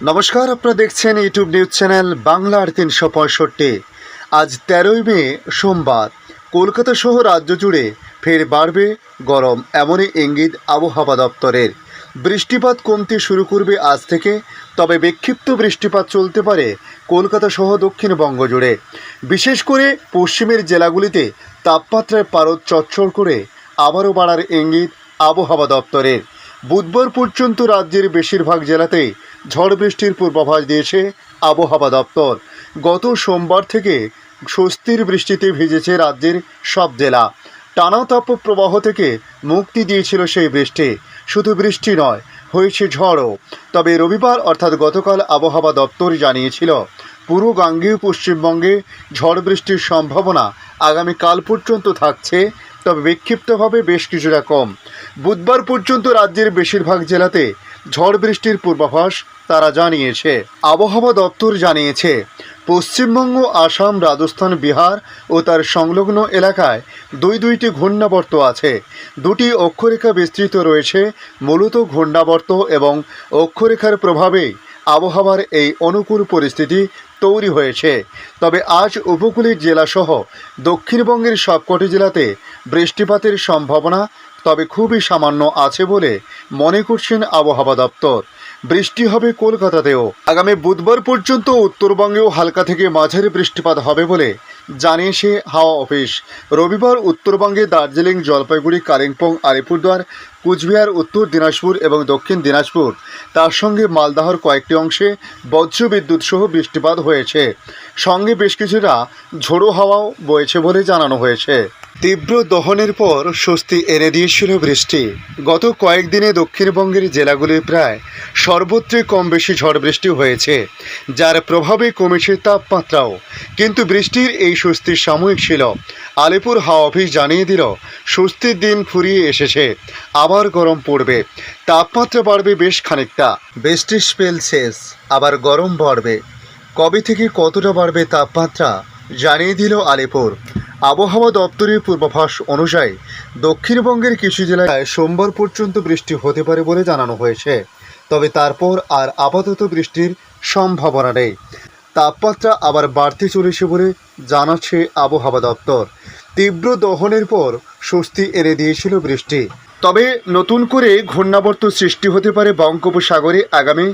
নমস্কার, আপনারা দেখছেন ইউটিউব নিউজ চ্যানেল বাংলার ৩৬৫। আজ ১৩ই মে সোমবার। কলকাতা সহ রাজ্য জুড়ে ফের বাড়বে গরম, এমনই ইঙ্গিত আবহাওয়া দপ্তরের। বৃষ্টিপাত কমতে শুরু করবে আজ থেকে, তবে বিক্ষিপ্ত বৃষ্টিপাত চলতে পারে কলকাতা সহ দক্ষিণবঙ্গ জুড়ে। বিশেষ করে পশ্চিমের জেলাগুলিতে তাপমাত্রায় পারদ চচ্চড় করে আবারও বাড়ার ইঙ্গিত আবহাওয়া দপ্তরের। বুধবার পর্যন্ত রাজ্যের বেশিরভাগ জেলাতেই ঝড় বৃষ্টির পূর্বাভাস দিয়েছে আবহাওয়া দপ্তর। গত সোমবার থেকে স্বস্তির বৃষ্টিতে ভিজেছে রাজ্যের সব জেলা। টানা তাপপ্রবাহ থেকে মুক্তি দিয়েছিল সেই বৃষ্টি। শুধু বৃষ্টি নয়, হয়েছে ঝড়ও। তবে রবিবার অর্থাৎ গতকাল আবহাওয়া দপ্তর জানিয়েছিল পুরো গাঙ্গেয় পশ্চিমবঙ্গে ঝড় বৃষ্টির সম্ভাবনা আগামীকাল পর্যন্ত থাকছে, তবে বিক্ষিপ্তভাবে বেশ কিছুটা কম। বুধবার পর্যন্ত রাজ্যের বেশিরভাগ জেলাতে ঝড় বৃষ্টির পূর্বাভাস তারা জানিয়েছে। আবহাওয়া দপ্তর জানিয়েছে পশ্চিমবঙ্গ, আসাম, রাজস্থান, বিহার ও তার সংলগ্ন এলাকায় দুইটি ঘূর্ণাবর্ত আছে। দুটি অক্ষরেখা বিস্তৃত রয়েছে। মূলত ঘূর্ণাবর্ত এবং অক্ষরেখার প্রভাবে আবহাওয়ার এই অনুকূল পরিস্থিতি তৈরি হয়েছে। তবে আজ উপকূলের জেলাসহ দক্ষিণবঙ্গের সবকটি জেলাতে বৃষ্টিপাতের সম্ভাবনা তবে খুবই সামান্য আছে বলে মনে করছেন আবহাওয়া দপ্তর। বৃষ্টি হবে কলকাতাতেও। আগামী বুধবার পর্যন্ত উত্তরবঙ্গেও হালকা থেকে মাঝারি বৃষ্টিপাত হবে বলে জানিয়েছে হাওয়া অফিস। রবিবার উত্তরবঙ্গে দার্জিলিং, জলপাইগুড়ি, কালিম্পং, আলিপুরদুয়ার, কুচবিহার, উত্তর দিনাজপুর এবং দক্ষিণ দিনাজপুর, তার সঙ্গে মালদাহর কয়েকটি অংশে বজ্রবিদ্যুৎ সহ বৃষ্টিপাত হয়েছে। সঙ্গে বেশ কিছুটা ঝোড়ো হাওয়াও বয়েছে বলে জানানো হয়েছে। তীব্র দহনের পর স্বস্তি এনে দিয়েছিল বৃষ্টি। গত কয়েকদিনে দক্ষিণবঙ্গের জেলাগুলির প্রায় সর্বত্রই কম বেশি ঝড় বৃষ্টি হয়েছে, যার প্রভাবে কমেছে তাপমাত্রাও। কিন্তু বৃষ্টির এই স্বস্তি সাময়িক ছিল। আলিপুর হাওয়া অফিস জানিয়ে দিল স্বস্তির দিন ফুরিয়ে এসেছে, আবার গরম পড়বে। তাপমাত্রা বাড়বে বেশ খানিকটা। বৃষ্টির স্পেল শেষ, আবার গরম বাড়বে। কবে থেকে কতটা বাড়বে তাপমাত্রা জানিয়ে দিল আলিপুর। আবহাওয়া দপ্তরের পূর্বাভাস অনুযায়ী দক্ষিণবঙ্গের কিছু জেলায় সোমবার পর্যন্ত বৃষ্টি হতে পারে বলে জানানো হয়েছে। তবে তারপর আর আপাতত বৃষ্টির সম্ভাবনা নেই। তাপমাত্রা আবার বাড়তে চলেছে বলে জানাচ্ছে আবহাওয়া দপ্তর। তীব্র দহনের পর স্বস্তি এনে দিয়েছিল বৃষ্টি। তবে নতুন করে ঘূর্ণাবর্ত সৃষ্টি হতে পারে বঙ্গোপসাগরে আগামী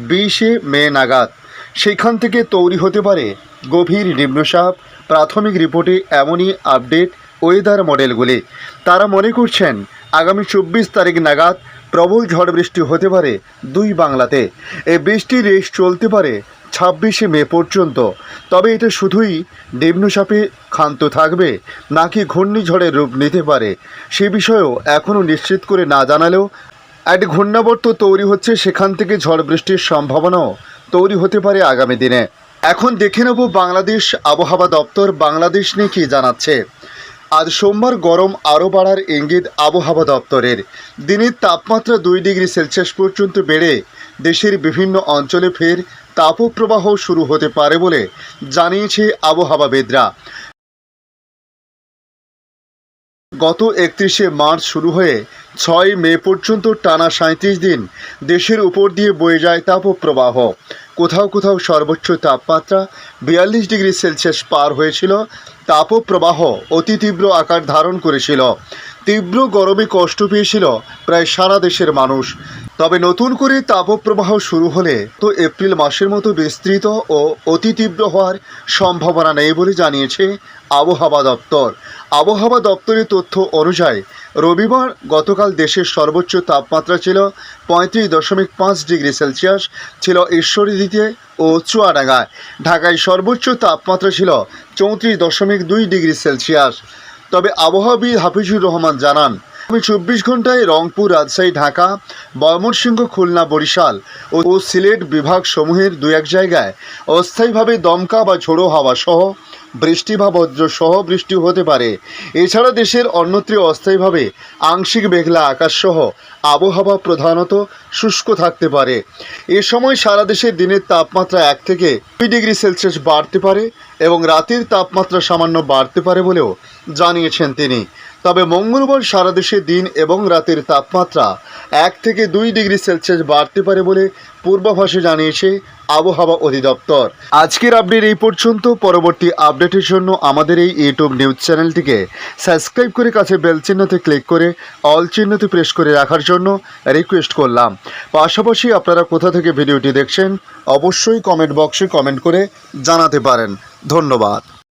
20শে মে নাগাদ। সেখান থেকে তৈরি হতে পারে গভীর নিম্নচাপ। প্রাথমিক রিপোর্টে এমনই আপডেট ওয়েদার মডেলগুলি। তারা মনে করছেন আগামী 24 তারিখ নাগাদ প্রবল ঝড় বৃষ্টি হতে পারে দুই বাংলাতে। এই বৃষ্টির রেশ চলতে পারে 26শে মে পর্যন্ত। তবে এটা শুধুই নিম্নচাপে ক্ষান্ত থাকবে নাকি ঘূর্ণিঝড়ের রূপ নিতে পারে সে বিষয়েও এখনও নিশ্চিত করে না জানালেও এক ঘূর্ণাবর্ত তৈরি হচ্ছে, সেখান থেকে ঝড় বৃষ্টির সম্ভাবনাও তৈরি হতে পারে আগামী দিনে। এখন দেখে নেব বাংলাদেশ আবহাওয়া দপ্তর বাংলাদেশ নিয়ে কী জানাচ্ছে। আজ সোমবার গরম আরও বাড়ার ইঙ্গিত আবহাওয়া দপ্তরের। দিনের তাপমাত্রা 2 ডিগ্রি সেলসিয়াস পর্যন্ত বেড়ে দেশের বিভিন্ন অঞ্চলে ফের তাপপ্রবাহ শুরু হতে পারে বলে জানিয়েছে আবহাওয়াবিদরা। গত 31শে মার্চ শুরু হয়ে 6 মে পর্যন্ত টানা 37 দিন দেশের উপর দিয়ে বয়ে যায় তাপপ্রবাহ। কোথাও কোথাও সর্বোচ্চ তাপমাত্রা 42 ডিগ্রি সেলসিয়াস পার হয়েছিল। তাপপ্রবাহ অতি তীব্র আকার ধারণ করেছিল। তীব্র গরমে কষ্ট পেয়েছিল প্রায় সারা দেশের মানুষ। তবে নতুন করে তাপপ্রবাহ শুরু হলে তো এপ্রিল মাসের মতো বিস্তৃত ও অতি তীব্র হওয়ার সম্ভাবনা নেই বলে জানিয়েছে আবহাওয়া দপ্তর। আবহাওয়া দপ্তরের তথ্য অনুযায়ী রবিবার গতকাল দেশের সর্বোচ্চ তাপমাত্রা ছিল 35.5 ডিগ্রি সেলসিয়াস, ছিল ঈশ্বরদীতে ও চুয়াডাঙ্গায়। ঢাকায় সর্বোচ্চ তাপমাত্রা ছিল 34.2 ডিগ্রি সেলসিয়াস। তবে আবহাওয়াবিদ হাফিজুর রহমান জানান, 24 ঘন্টায় রংপুর, রাজশাহী, ঢাকা, ময়মনসিংহ, খুলনা, বরিশাল ও সিলেট বিভাগ সমূহের 2-1 জায়গায় অস্থায়ীভাবে দমকা বা ঝোড়ো হাওয়া সহ বৃষ্টি বা বজ্র সহ বৃষ্টি হতে পারে। এছাড়া দেশের অন্যত্র অস্থায়ীভাবে আংশিক মেঘলা আকাশ সহ আবহাওয়া প্রধানত শুষ্ক থাকতে পারে। এ সময় সারা দেশের দিনের তাপমাত্রা 1 থেকে 2 ডিগ্রি সেলসিয়াস বাড়তে পারে এবং রাতের তাপমাত্রা সামান্য বাড়তে পারে বলেও জানিয়েছেন তিনি। তবে মঙ্গলবার সারা দেশে দিন এবং রাতের তাপমাত্রা 1 থেকে 2 ডিগ্রি সেলসিয়াস বাড়তে পারে বলে পূর্বাভাসে জানিয়েছে আবহাওয়া অধিদপ্তর। আজকের আপডেট এই পর্যন্ত। পরবর্তী আপডেটের জন্য আমাদের এই ইউটিউব নিউজ চ্যানেলটিকে সাবস্ক্রাইব করে কাছে বেল চিহ্নতে ক্লিক করে অল চিহ্নতে প্রেস করে রাখার জন্য রিকোয়েস্ট করলাম। পাশাপাশি আপনারা কোথা থেকে ভিডিওটি দেখছেন অবশ্যই কমেন্ট বক্সে কমেন্ট করে জানাতে পারেন। ধন্যবাদ।